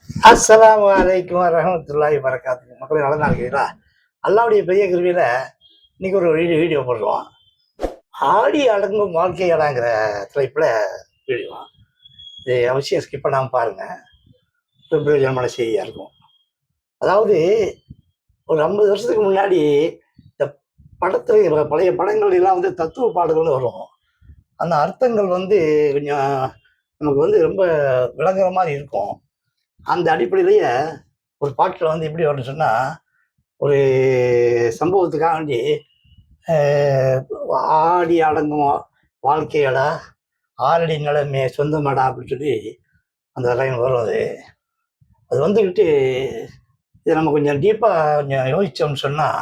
அஸ்ஸலாமு அலைக்கும் வரஹ்மத்துல்லாஹி வரகாத்துஹு. மக்களே நல்லா இருக்கிறீங்களா? அல்லாவுடைய பெரிய கிருபையில இன்னைக்கு ஒரு வீடியோ போடுறோம். ஆடி அடங்கும் வாழ்க்கையடாங்கிற தலைப்புல வீடியோ. இது அவசியம் ஸ்கிப் பண்ணாம பாருங்க. பிரயோஜனமான செய்தியா இருக்கும். அதாவது ஒரு 50 வருஷத்துக்கு முன்னாடி இந்த படத்துல பழைய படங்கள் எல்லாம் வந்து தத்துவ பாடல்கள்னு வரும். அந்த அர்த்தங்கள் வந்து கொஞ்சம் நமக்கு வந்து ரொம்ப விளங்குற மாதிரி இருக்கும். அந்த அடிப்படையிலேயே ஒரு பாட்டில் வந்து எப்படி வரும்னு சொன்னா, ஒரு சம்பவத்துக்காக வேண்டி அஹ், ஆடி அடங்கும் வாழ்க்கையடா ஆறடி நிலமே சொந்தமாடா அப்படின்னு சொல்லி அந்த லைன் வரும். அது அது வந்துக்கிட்டு இதை நம்ம கொஞ்சம் டீப்பாக கொஞ்சம் யோசிச்சோம்னு சொன்னால்,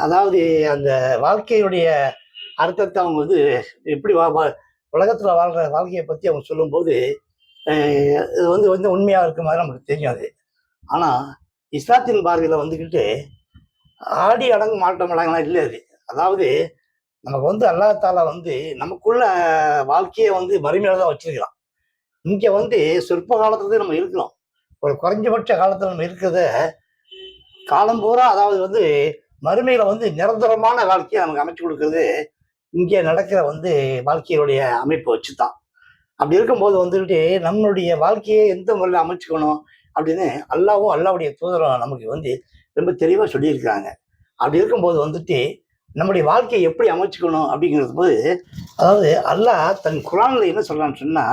அதாவது அந்த வாழ்க்கையுடைய அர்த்தத்தை அவங்க வந்து எப்படி உலகத்தில் வாழ்கிற வாழ்க்கையை பற்றி அவங்க சொல்லும்போது இது வந்து வந்து உண்மையாக இருக்க மாதிரி நமக்கு தெரியும் அது. ஆனால் இஸ்லாத்தின் பார்வையில் வந்துக்கிட்டு ஆடி அடங்கும் மாட்டோம்லாங்கலாம் இல்லை அது. அதாவது நமக்கு வந்து அல்லாஹ் தாலா வந்து நமக்குள்ள வாழ்க்கையை வந்து மறுமையில தான் வச்சிருக்கலாம். இங்க வந்து சொற்ப காலத்துல நம்ம இருக்கிறோம். ஒரு குறைஞ்சபட்ச காலத்துல நம்ம இருக்கிறத காலம் பூரா, அதாவது வந்து மறுமையில வந்து நிரந்தரமான வாழ்க்கையை நமக்கு அமைச்சு கொடுக்கறது இங்கே நடக்கிற வந்து வாழ்க்கையுடைய அமைப்பை வச்சுதான். அப்படி இருக்கும்போது வந்துட்டு நம்மளுடைய வாழ்க்கையை எந்த முறையில் அமைச்சுக்கணும் அப்படின்னு அல்லாவும் அல்லாவுடைய தூதரும் நமக்கு வந்து ரொம்ப தெளிவா சொல்லியிருக்காங்க. அப்படி இருக்கும்போது வந்துட்டு நம்முடைய வாழ்க்கையை எப்படி அமைச்சுக்கணும் அப்படிங்கிறது போது, அதாவது அல்லாஹ் தன் குரான்ல என்ன சொல்றான்னு சொன்னா,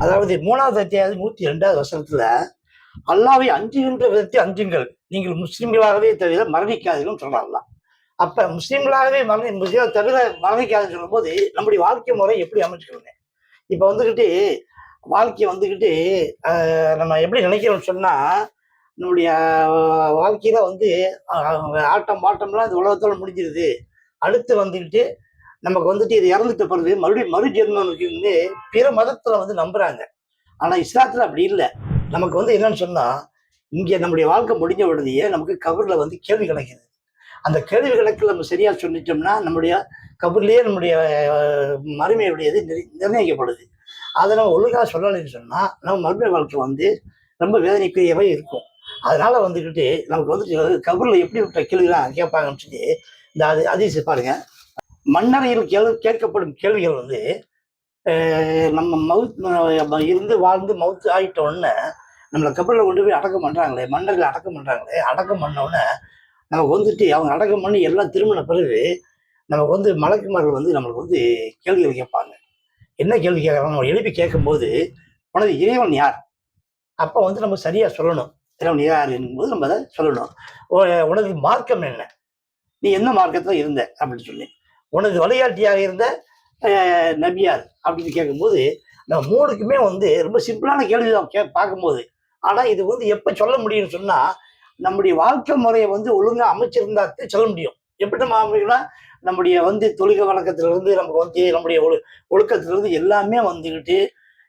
அதாவது 3வது அத்தியாயம் 102வது வசனத்துல அல்லாவை அஞ்சுகின்ற விதத்தை அஞ்சுங்கள், நீங்கள் முஸ்லிம்களாகவே தவிர மரணிக்காதீர்கள் சொல்றான் அல்லாஹ். அப்ப முஸ்லிம்களாகவே முஸ்லிம் தவிர மரணிக்காதுன்னு சொல்லும் போது நம்முடைய வாழ்க்கை முறை எப்படி அமைச்சுக்கணும். இப்ப வந்துகிட்டு வாழ்க்கையை வந்துகிட்டு நம்ம எப்படி நினைக்கிறோம்னு சொன்னா, நம்முடைய வாழ்க்கையில வந்து ஆட்டம் பாட்டம்லாம் இந்த உலகத்தோட முடிஞ்சிருது. அடுத்து வந்துக்கிட்டு நமக்கு வந்துட்டு இது இறந்துட்ட பிறகு மறுபடியும் மறுஜென்மம் இருக்குன்னு பிற மதத்துல வந்து நம்புறாங்க. ஆனா இஸ்லாத்துல அப்படி இல்லை. நமக்கு வந்து என்னன்னு சொன்னா, இங்க நம்முடைய வாழ்க்கை முடிஞ்ச உடனேயே நமக்கு கபர்ல வந்து கேள்வி கிடைக்குது. அந்த கேள்வி கணக்கில் நம்ம சரியா சொல்லிட்டோம்னா நம்முடைய கபர்லயே நம்முடைய மறுமையுடையது நிர்ணயிக்கப்படுது. அதை நம்ம ஒழுங்காக சொல்லலைன்னு சொன்னா நம்ம மறுமை வாழ்க்கை வந்து ரொம்ப வேதனைக்குரியவே இருக்கும். அதனால வந்துக்கிட்டு நமக்கு வந்துட்டு கபர்ல எப்படி விட்ட கேள்விலாம் கேட்பாங்கன்னு சொல்லி இந்த அதிசய பாருங்க. மண்ணறையில் கேட்கப்படும் கேள்விகள் வந்து நம்ம இருந்து வாழ்ந்து மவுத்து ஆகிட்ட உடனே நம்மளை கபர்ல கொண்டு போய் அடக்கம் பண்றாங்களே, மண்ணறையில் அடக்கம் பண்றாங்களே, அடக்கம் பண்ண உடனே நமக்கு வந்துட்டு அவங்க அடக்கம் பண்ணி எல்லாம் திரும்பின பிறகு நமக்கு வந்து மலக்குமார்கள் வந்து நம்மளுக்கு வந்து கேள்விகள் கேட்பாங்க. என்ன கேள்வி கேட்கறாங்க நம்ம எழுப்பி கேட்கும்போது, உனது இறைவன் யார்? அப்போ வந்து நம்ம சரியா சொல்லணும். இறைவன் யார் என்பது நம்ம அதை சொல்லணும். உனது மார்க்கம் என்ன? நீ என்ன மார்க்கத்துல இருந்த அப்படின்னு சொல்லி. உனது வழிகாட்டியாக இருந்த நபியார் அப்படின்னு கேட்கும்போது, நம்ம 3க்குமே வந்து ரொம்ப சிம்பிளான கேள்வி தான் பார்க்கும்போது. ஆனா இது வந்து எப்ப சொல்ல முடியும்னு சொன்னா, நம்முடைய வாழ்க்கை முறையை வந்து ஒழுங்கா அமைச்சிருந்தாத்தே சொல்ல முடியும். எப்படி நம்ம அமைக்கணும்னா, நம்முடைய வந்து தொழுகை வழக்கத்திலிருந்து நமக்கு வந்து நம்முடைய ஒழுக்கத்திலிருந்து எல்லாமே வந்துக்கிட்டு,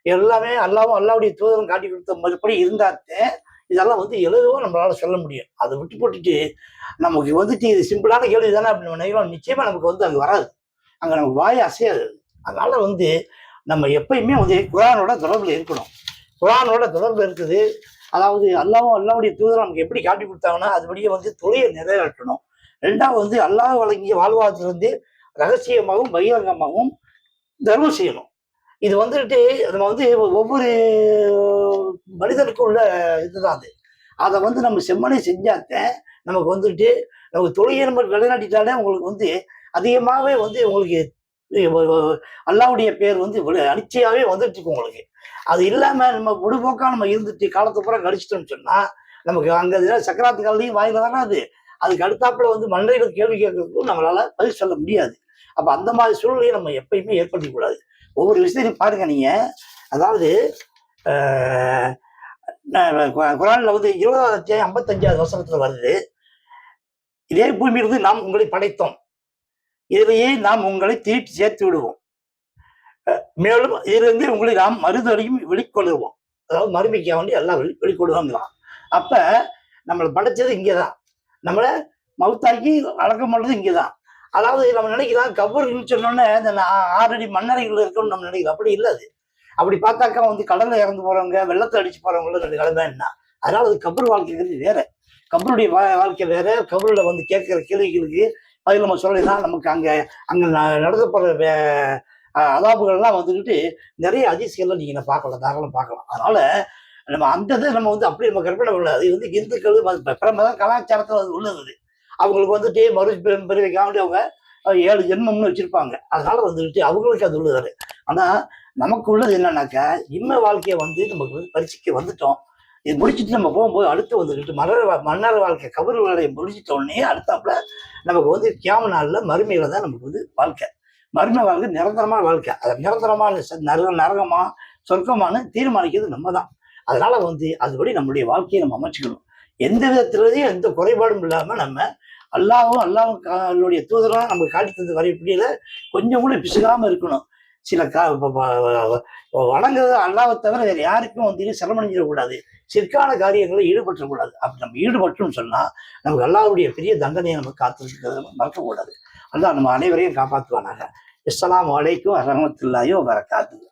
எல்லாமே அல்லாவும் அல்லாவுடைய தூதரும் காட்டி கொடுத்த மறுபடி இருந்தாத்தே இதெல்லாம் வந்து எழுதவும் நம்மளால சொல்ல முடியும். அதை விட்டு போட்டுட்டு நமக்கு வந்துட்டு இது சிம்பிளான கேள்வி தானே அப்படின்னு நினைக்கிறோம். நிச்சயமா நமக்கு வந்து அங்கே வராது. அங்கே நமக்கு வாய் அசையாது. அதனால வந்து நம்ம எப்பயுமே வந்து குரானோட தொடர்புல இருக்கணும். குரானோட தொடர்பு இருக்குது. அதாவது அல்லாவும் அல்லாவுடைய தூதர் நமக்கு எப்படி காட்டி கொடுத்தாங்கன்னா அதுபடியே வந்து தொழிலை நிறைவேற்றணும். 2வது வந்து அல்லாஹ் வழங்கிய வாழ்வாதாரத்திலிருந்து ரகசியமாகவும் பகிரங்கமாகவும் தர்மம் செய்யணும். இது வந்துட்டு நம்ம வந்து ஒவ்வொரு மனிதனுக்கும் உள்ள இதுதான் அது. அதை வந்து நம்ம செம்மனை செஞ்சாத்த நமக்கு வந்துட்டு நம்ம தொழிலை நம்ம நிலைநாட்டிட்டாலே உங்களுக்கு வந்து அதிகமாகவே வந்து உங்களுக்கு அல்லாவுடைய பேர் வந்து அனிச்சையாவே வந்துட்டு இருக்கும் உங்களுக்கு. அது இல்லாம நம்ம விடுபோக்கா நம்ம இருந்துட்டு காலத்து பூரா கழிச்சிட்டோம்னு சொன்னா நமக்கு அங்க சக்கராத்து காலையும் வாயில தானே அது. அதுக்கு அடுத்தாப்புல வந்து மண்டையில கேள்வி கேட்கறதுக்கும் நம்மளால பதில் சொல்ல முடியாது. அப்ப அந்த மாதிரி சூழ்நிலையை நம்ம எப்பயுமே ஏற்படுத்திக்க கூடாது. ஒவ்வொரு விஷயத்தையும் பாருங்க நீங்க. அதாவது குரான்ல வந்து 20வது அத்தியாயம் 55வது வசனத்துல வருது, இதே பூமியிலிருந்து நாம் உங்களை படைத்தோம், இதிலேயே நாம் உங்களை திருப்பி சேர்த்து விடுவோம், மேலும் இதிலிருந்து உங்களை நாம் மறுதலையும் வெளிக்கொள்ளுவோம். அதாவது மறுமைக்க வேண்டி எல்லாம் வெளிக்கொள்ளுவோம். அப்ப நம்மளை படைச்சது இங்கேதான், நம்மளை மவுத்தாக்கி அடக்கம் பண்றது இங்கேதான். அதாவது நம்ம நினைக்கலாம் கபர்ன்னு சொன்னோன்னே இந்த 6 அடி மண்ணறைகள் இருக்கணும்னு நம்ம நினைக்கிறோம். அப்படி இல்லை. அது அப்படி பார்த்தாக்கா வந்து கடல்ல இறந்து போறவங்க, வெள்ளத்தை அடிச்சு போறவங்கள ரெண்டு நிலைமை என்ன. அதனால அது கபர் வாழ்க்கைங்கிறது வேற. கபருடைய வாழ்க்கை வேற. கபருல வந்து கேட்கிற கேள்விகளுக்கு பதில் நம்ம சொல்லலாம். நமக்கு அங்க அங்க நடத்தப்படுற அதாபுகள்லாம் வந்துக்கிட்டு நிறைய அதிசயம்லாம் நீங்க பார்க்கலாம், தாராளம் பார்க்கலாம். அதனால நம்ம அந்த இதை நம்ம வந்து அப்படி நம்ம கற்பனை பண்ணலாம். அது வந்து இந்துக்கள் பிரமத கலாச்சாரத்தில் அது உள்ளது. அவங்களுக்கு வந்துட்டு பிறவிக்காண்டி அவங்க 7 ஜென்மம்னு வச்சிருப்பாங்க. அதனால வந்துட்டு அவங்களுக்கு அது உள்ளது. ஆனா நமக்கு உள்ளது என்னன்னாக்கா, இம்ம வாழ்க்கையை வந்து நமக்கு வந்து பரீட்சைக்கு வந்துட்டோம். இது முடிச்சுட்டு நம்ம போகும்போது அடுத்து வந்துக்கிட்டு மன்னர் வாழ்க்கை கபர் வேலையை முடிச்சிட்ட உடனே அடுத்தாப்புல நமக்கு வந்து கியாம நாள்ல மறுமையில தான் நமக்கு வந்து வாழ்க்கை. மறுமை வாழ்க்கை நிரந்தரமான வாழ்க்கை. அது நிரந்தரமான நரகமா சொர்க்கமானு தீர்மானிக்கிறது நம்ம தான். அதனால வந்து அதுபடி நம்முடைய வாழ்க்கையை நம்ம அமைச்சுக்கணும். எந்த விதத்திலையும் எந்த குறைபாடும் இல்லாம நம்ம அல்லாஹ்வுடைய தூதரா நம்ம காட்டி தந்து வரையப்படியில கொஞ்சம் கூட பிசுகாம இருக்கணும். சில வணங்குறது அல்லாஹ்வை தவிர வேற யாருக்கும் வந்து சிரமணிஞ்சிடக்கூடாது. சிற்கான காரியங்களில் ஈடுபற்றக்கூடாது. அப்படி நம்ம ஈடுபட்டோம்னு சொன்னா நமக்கு அல்லாஹ்வுடைய பெரிய தண்டனையை நம்ம காத்திருக்கிறத மறக்கக்கூடாது. அல்லாஹ் நம்ம அனைவரையும் காப்பாற்றுவானாக. அஸ்ஸலாமு அலைக்கும் வரஹ்மத்துல்லாஹி வபரகாத்துஹு.